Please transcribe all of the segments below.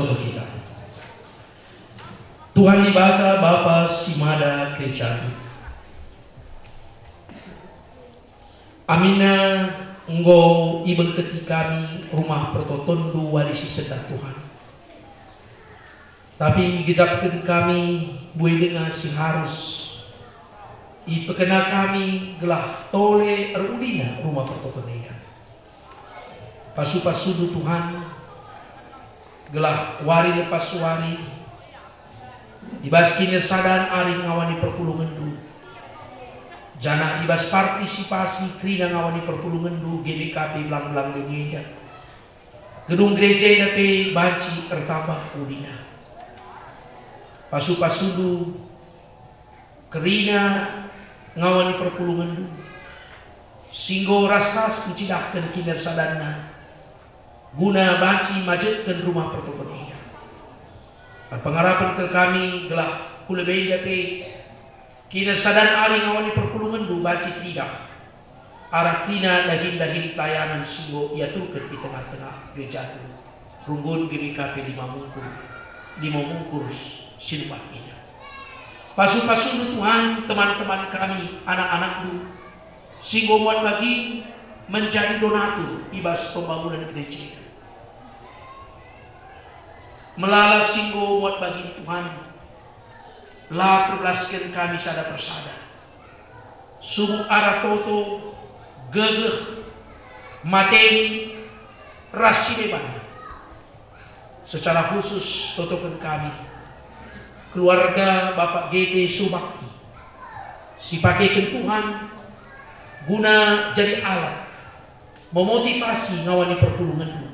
Toto kita. Tuhan ibaka Bapa Simada Gereja. Amina engkau ibengketi kami rumah pertotondu walisi sedang Tuhan. Tapi gejapkan kami buai dengan si harus ipekena kami gelah tole erudina rumah pertotonnya. Pasu-pasudu Tuhan gelah wari lepas wari ibas kini sadan ari ngawani perpulungan du jana ibas partisipasi krina ngawani perpulungan du GBKP belang-belang gereja gedung gereja dape banci tertambah udina pasu-pasudu krina ngawani perpulungan du singgo rasas mencidahkan kiner sadanna guna banci majetkan rumah pertotongan. Pengharapan ke kami gelah kulebei dape kina sadan ari ngawani perpulungan du banci tidak arah kina daging-daging pelayanan sungguh ia turut di tengah-tengah gereja itu runggun GBKP di mengungkur silupah kita. Pasu-pasu Tuhan teman-teman kami anak-anak du singgo muat bagi menjadi donatur ibas pembangunan gereja. Melala singgo buat bagi Tuhan lah perbelaskan kami sada persada sungguh arah toto gegeh materi rasi beban secara khusus totokan kami keluarga Bapak GT Subakti si pakaikan Tuhan guna jadi alat memotivasi ngawani perpulungan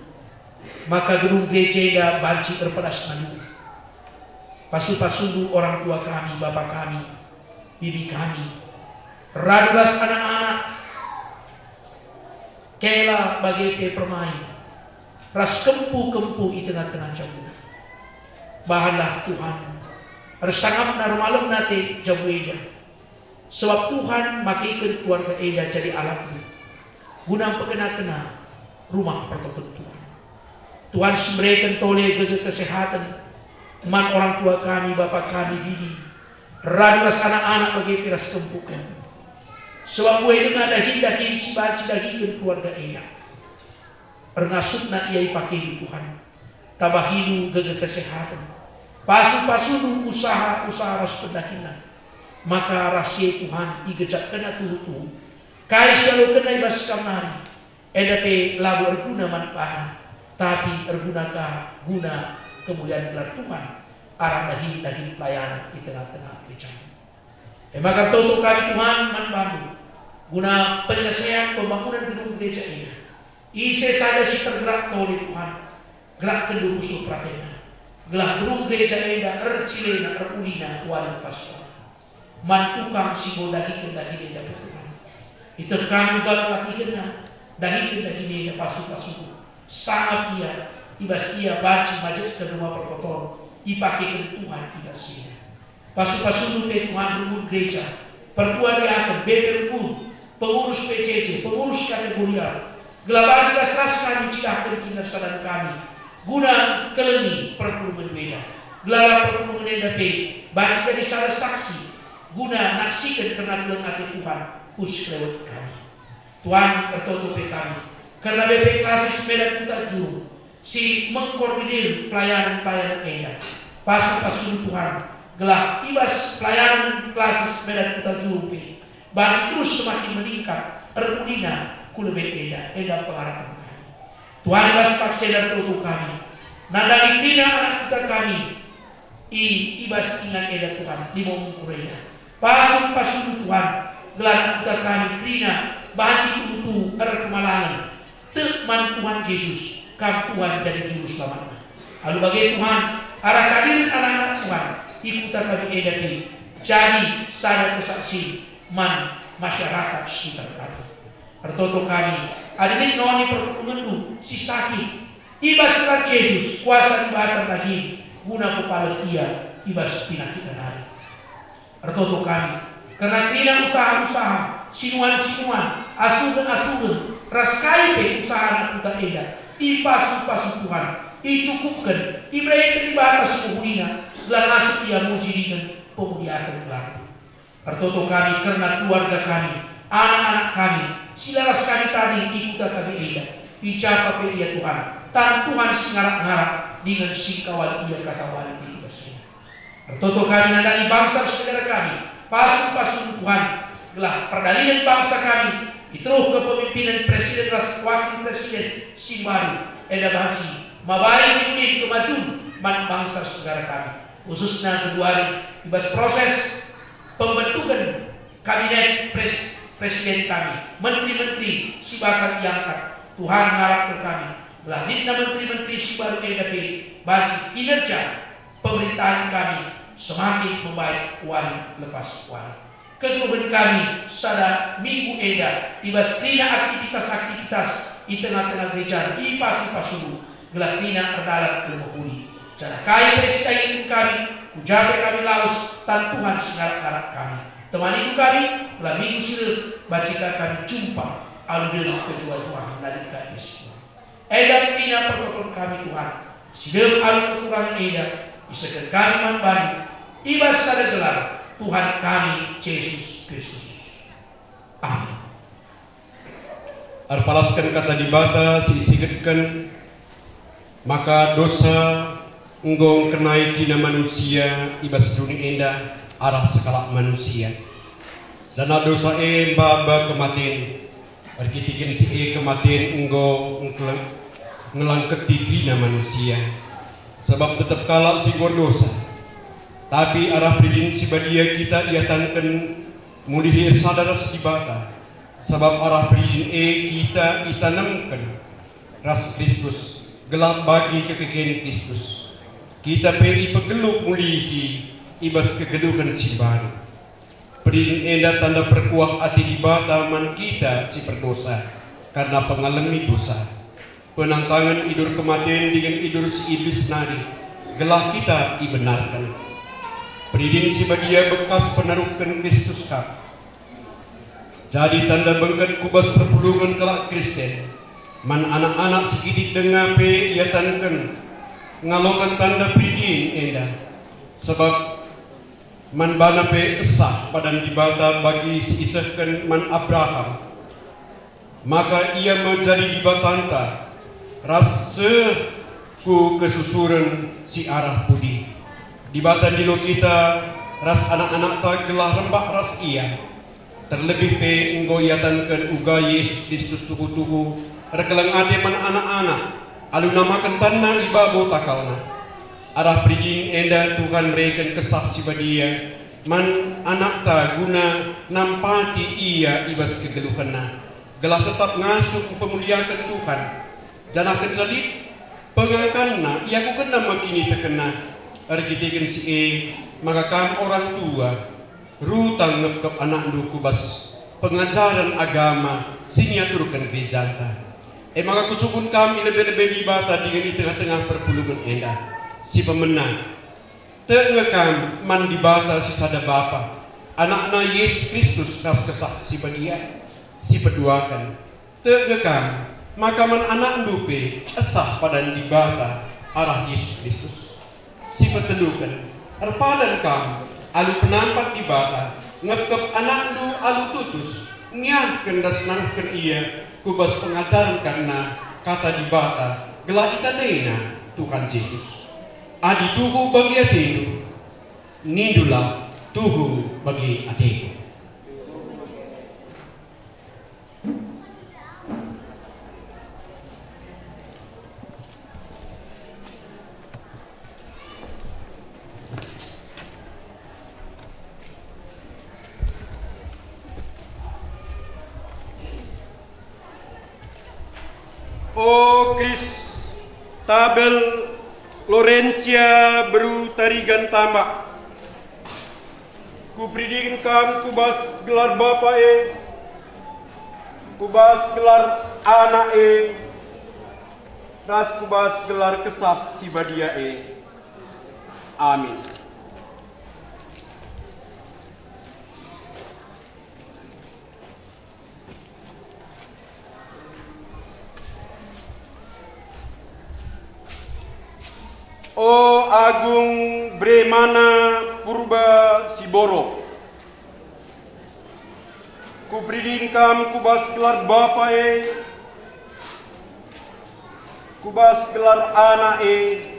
maka gedung gereja banci terpedas madu pasu-pasudu orang tua kami, bapak kami, bibi kami radulas anak-anak kela bagai permain ras kempu-kempu di tengah-tengah jamu bahanlah Tuhan harus sangat malam nate jamu eda sebab Tuhan makaikan keluarga eda jadi alatnya guna pekena-kena rumah pertoton Tuhan. Tuhan memberikan toleh kesehatan teman orang tua kami, bapak kami, bibi radulas anak-anak bagi piras kempukan sebab gue dengan dahin-dahin si baci dahin keluarga enak perngasutna ia dipakai Tuhan tabahidu gege kesehatan pasu-pasu usaha-usaha ras pendahinan maka rahasia Tuhan igejak kena tuhu-tuhu kai selalu kena ibas kamari edape lagu erguna manfaat tapi ergunakah guna kemuliaan gelar Tuhan arah dahin pelayanan di tengah-tengah gereja. Maka toto kami Tuhan manfaat guna penyelesaian pembangunan gedung gereja ini. Ise saja si tergerak oleh Tuhan gerak kedua musuh pratena. Gelah gedung gereja eda ercilena erulina wali paswa. Mantukang si bodahi dahin dapat Tuhan. Itu kami kalau latihannya dahin eda pasu-pasu. Sangat ia ibas ia baci majlis ke rumah perkotor dipakai ke Tuhan tidak sia pasu-pasu ke Tuhan rumah gereja pertua dia akan BPU pengurus PCC pengurus kategorial gelaban sastra mencidahkan kinerja sadan kami guna keleni perpulungan beda gelala perpulungan yang dapat baca jadi salah saksi guna naksikan pengaduan hati Tuhan lewat kami Tuhan tertutup kami karena BP Klasis Medan Kota Juru si mengkoordinir pelayanan enak pasu-pasu Tuhan gelah ibas pelayanan Klasis Medan Kota Juru bagi terus semakin meningkat erudina kulebet eda pengharapan kami Tuhan ibas paksa dan tutup kami nandang ikrina anak kita kami ibas ingat eda Tuhan di mengkurenya pasu-pasu Tuhan gelah kita kami ikrina baci tutu kemalangan teman Tuhan Yesus kam Tuhan jadi juru selamat lalu bagi Tuhan arah kadirin anak-anak Tuhan ikutan kami edapi jadi sadar kesaksi man masyarakat sekitar kami pertoto kami adinik noni perpulungan tu si sakit ibas Tuhan Yesus kuasa dibakar lagi guna kepala ia ibas penyakit hari pertoto kami karena tidak usaha-usaha sinuan-sinuan asugen-asugen raskai pe usaha anak kita eda ipasu-pasu Tuhan, icukupkan, iberakan ibatas muhulina, gelar nasib ia muji dengan pemuliaan gelar. Pertoto kami karena keluarga kami, anak-anak kami, silaras kami tadi ikuta kami ida, icapa pe ia Tuhan, tan Tuhan singarap-ngarap dengan singkawal ia kata wali di basnya. Pertoto kami nandani bangsa saudara kami, pasu-pasu Tuhan, gelah perdalilan bangsa kami, itulah kepemimpinan Presiden ras Wakil Presiden Simbaru, Eda Baci, mabari memilih kemajuan man bangsa saudara kami, khususnya kedua ibas proses pembentukan kabinet presiden kami, menteri-menteri si bakal diangkat, Tuhan ngarap ke kami, melalui menteri-menteri si baru EDP, baca kinerja pemerintahan kami semakin membaik wali lepas wali. Ketuhan kami sada minggu eda ibas tina aktivitas-aktivitas di tengah-tengah gereja di pasu-pasu gelap tina erdalat kelemahuli. Cara kaya presiden kami, ujabe kami laus tan Tuhan singarap-ngarap kami. Teman ibu kami telah minggu silam bacika kami jumpa aludel kejual-jual dari kami semua. Eda tina pertolongan kami Tuhan. Silam alud kekurangan eda bisa kami manbani ibas sada gelar Tuhan kami Yesus Kristus. Amin. Arpalaskan kata dibata sisigetkan maka dosa enggong kenai tina manusia ibas dunia enda arah sekala manusia. Dana dosa baba kematian berkitikin si kematian enggong ngelangketi tina manusia. Sebab tetap kalap si dosa. Tapi arah pridin si badia kita iatankan mulihi sadar si bata. Sebab arah pridin kita itanamkan ras Kristus gelap bagi kekekeen Kristus. Kita peri pegeluk mulihi ibas kegelukan si baru. Pridin enda tanda perkuah hati di bata man kita si berdosa karena pengalami dosa. Penantangan idur kematian dengan idur si iblis nari gelah kita ibenarkan. Pridin si badia bekas penaruhkan Kristus kap. Jadi tanda bengket kubas perpulungan kelak Kristen. Man anak-anak segidik dengape iatankan ngalokan tanda pridin enda. Sebab man bana pe esah padan dibata bagi isahkan man Abraham. Maka ia menjadi dibatanta ras ku kesusuran si arah budi. Dibatan dilo kita ras anak-anak tak gelah rembak ras ia. Terlebih pe nggoyatankan uga Yesus Kristus tuhu-tuhu rekelang ate man anak-anak alu namakan tanah ibabo takalna. Arah pridin enda Tuhan mereka kesah si badia man anak ta guna nampati ia ibas kegeluhana. Gelah tetap ngasuh pemuliakan Tuhan. Jangan kejalit pengakanna ia ku kena makini terkena. Arkitikin si maka kam orang tua rutang ngepkep anak lu kubas pengajaran agama siniaturkan gejanta. Maka kusukun kami lebih-lebih dibata dengan di tengah-tengah perpulungan enda si pemenang. Tengah man dibata si sada bapa anak-anak Yesus Kristus ras kesah si badia si peduakan. Tengah maka man anak lupe esah pada dibata arah Yesus Kristus. Si petelukan arpadan kam alu penampak di bata ngekep anak lu alu tutus nyah kendas nangken ia kubas pengajaran karena kata di bata gelah itanena Tuhan Yesus adi tuhu bagi atenu nindulah tuhu bagi atenu. O Kris tabel Lorencia beru tarigan tamak ku pridin kam kubas gelar bapa kubas gelar anak ras kubas gelar kesah si badia amin. O Agung Bremana Purba Siboro, kupridingkam kubas gelar bapae, kubas gelar anae,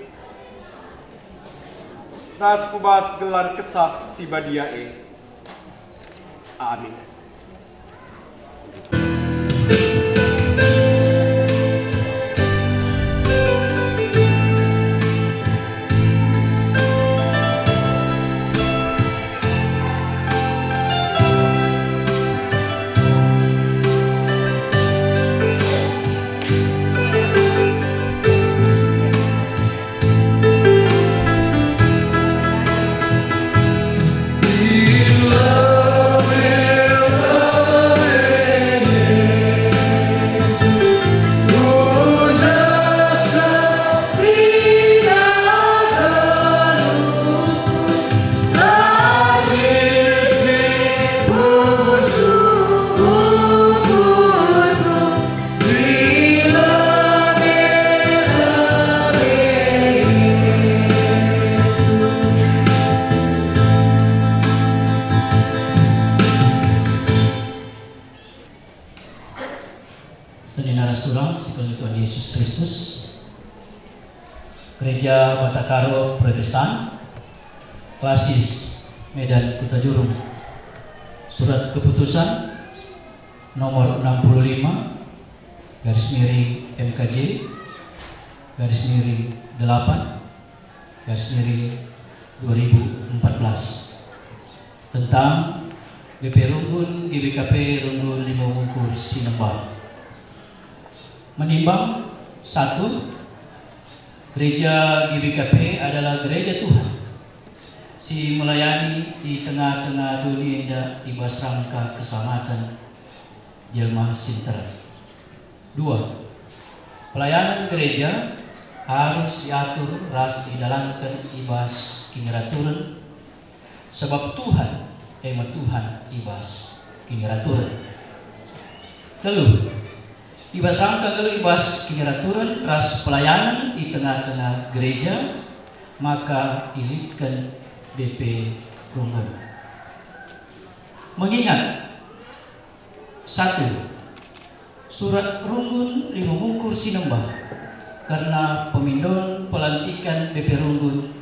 tas kubas gelar kesah si badiae. Amin. Gereja Batakaro Protestan, Klasis Medan Kutajurung. Surat keputusan nomor 65 garis miring MKJ garis miring 8 garis miring 2014 tentang BP Runggun GBKP Runggun Limauwungkur Sinembah. Menimbang 1. Gereja GBKP adalah gereja Tuhan, si melayani di tengah-tengah dunia indah ibas rangka keselamatan jelma sintera. 2. Pelayanan gereja harus diatur ras didalamkan ibas kiniraturan, sebab Tuhan emang Tuhan ibas kiniraturan. 3. Ibas rangka kalau ibas kiniraturan ras pelayanan di tengah-tengah gereja, maka ilitkan BP Runggun. Mengingat 1. Surat Runggun Limauwungkur Sinembah karena pemindon pelantikan BP Runggun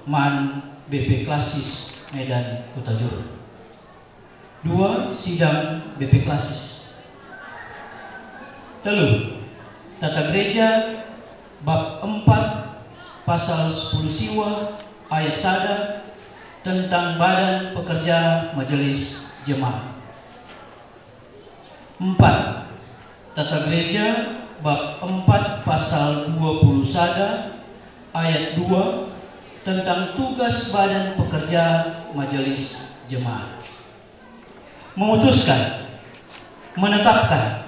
man BP Klasis Medan Kutajurung. 2. Sidang BP Klasis. 3. Tata Gereja bab 4 pasal 10 siwa ayat 1 tentang badan pekerja majelis jemaat. 4. Tata Gereja bab 4 pasal 20 ayat 2 tentang tugas badan pekerja majelis jemaat. Memutuskan, menetapkan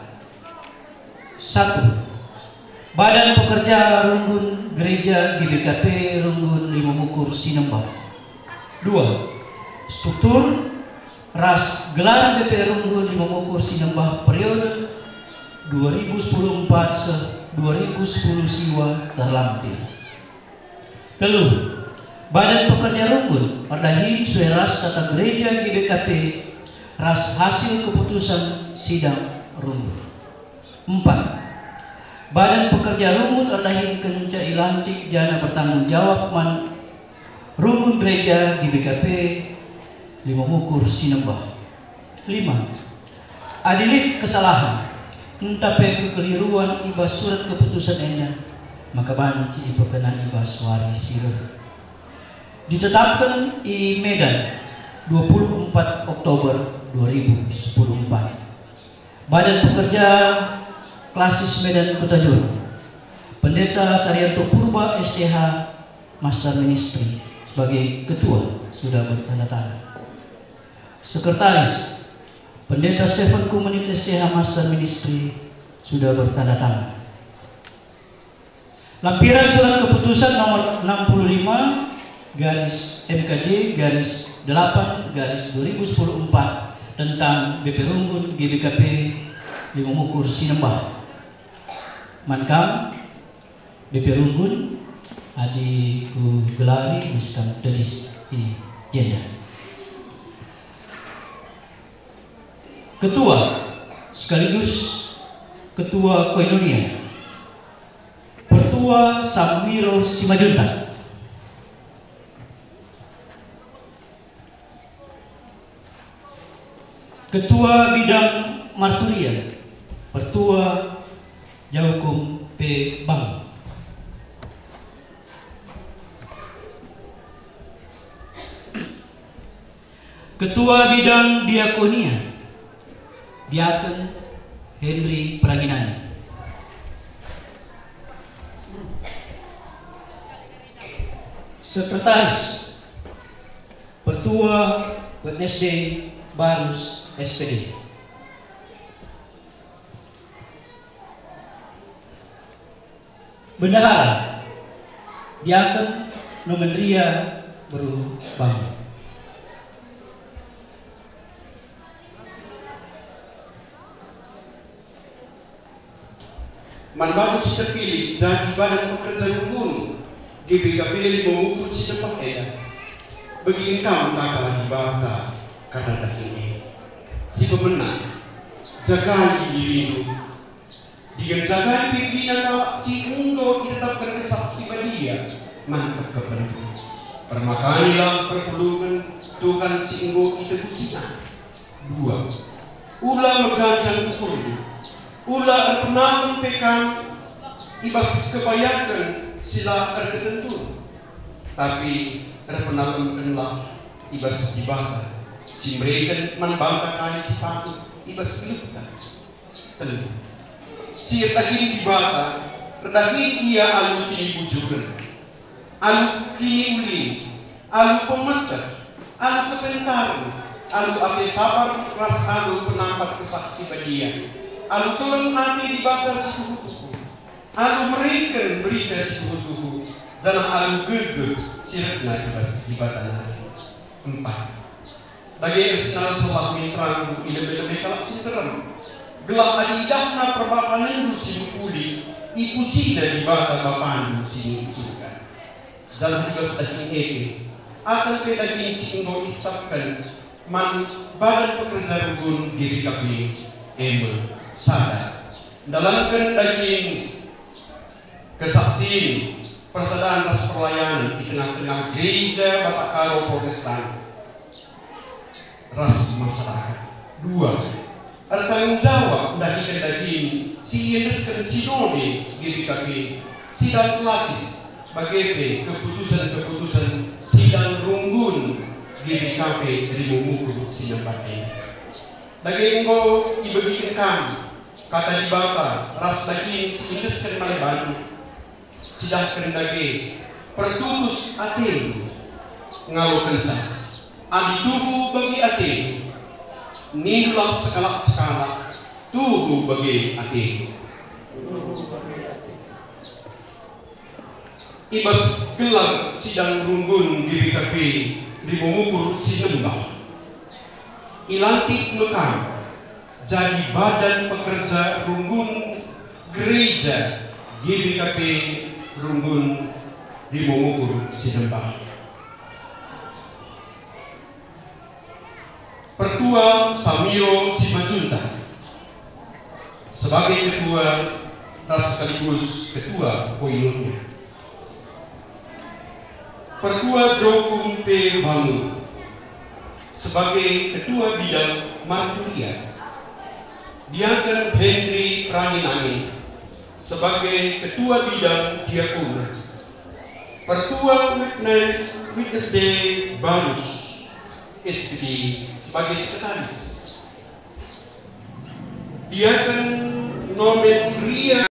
1. Badan pekerja Runggun Gereja GBKP Runggun Limauwungkur Sinembah. 2. Struktur ras gelar BP Runggun Limauwungkur Sinembah periode 2010-2010 siwa terlampir. 3. Badan pekerja Runggun perdahi sesuai ras tata gereja GBKP ras hasil keputusan sidang Runggun. 4. Badan pekerja Runggun erdahin kenca ilantik jana bertanggung jawab man Runggun Gereja GBKP Limauwungkur Sinembah. 5. Adilit kesalahan entape kekeliruan ibas surat keputusan enda, maka banci perkenan ibas waris sirah. Ditetapkan di Medan 24 Oktober 2014. Badan pekerja Klasis Medan Kutajurung, Pendeta Saryanto Purba STH Master Ministry sebagai ketua sudah bertanda tangan. Sekretaris Pendeta Stephen Kumenit STH Master Ministry sudah bertanda tangan. Lampiran surat keputusan nomor 65 garis MKJ garis 8 garis 2014 tentang BP Runggun GBKP Limauwungkur Sinembah. Mankam BP Runggun Adiku gelari miskam dedis di jenda. Ketua sekaligus Ketua Koinonia Pertua Samiro Simajuntak. Ketua Bidang Marturia Pertua Jaukum P. Bang. Ketua Bidang Diakonia Diakon Henry Pranginani. Sekretaris Pertua WSD Barus SPD. Bendahara Diakon Nomendria Beru Bang. Manbagus terpilih jadi badan pekerja umum GBKP mengukur sistem pakaian. Bagi engkau kakak di bawah karena dagingnya. Si pemenang jagai dirimu. Dengan jagai pimpinan si unggul ditetapkan kesaksi dia mantap kebenaran. Permakailah perpuluhan Tuhan si unggul itu kusina. 2. Ulah mengganjang ukurmu. Ulah pernah pekan ibas kebayangkan sila tertentu, tapi pernah mengenal ibas dibangga si mereka membanggakan sepatu ibas luka tentu si tadi dibangga terdaging ia alu kini bujuran alu kini uli alu pementar alu kepentar alu api sabar ras alu penampak kesaksi bagian alu tulang mati dibakar sepupu-pupu. Alu mereka berita sepupu-pupu. Dalam alu gegeg siratna ibas ibatan hari. 4. Bagi Rasul sallallahu alaihi ilmu-ilmu kalak sinteram. Gelap adidahna perbapanan si uli ipuci dari bata bapan si surga. Dalam ibas daging eke akan ke daging singgo ditapkan man badan pekerja rugun diri kami emel sadar dalam daging kesaksian persaudaraan atas pelayanan di tengah-tengah gereja Bapak Karo Protestan ras masyarakat. 2. Ada tanggung jawab dari daging si Yesus Sinode GBKP sidang klasis bagi keputusan sidang runggun GBKP dari mengukur sidang partai. Bagi engkau ibagikan kami kata di bapa ras daging sindes kenalan sidah kendagi pertulus atin ngalu kenca adi tubuh bagi atin nidulah skala tubuh bagi atin ibas gelar sidang runggun GBKP di mengukur sinembah ilantik lekam jadi badan pekerja runggun gereja GBKP runggun di mengukur sinembah. Pertua Samiro Simajuntak sebagai ketua dan sekaligus ketua Koinonia. Pertua Jokum P. Bangun sebagai ketua bidang Marturia. Diangkat Henry Pranginani sebagai ketua bidang Diakon. Pertua WSD Barus SPD sebagai sekretaris. Diakon Nomendria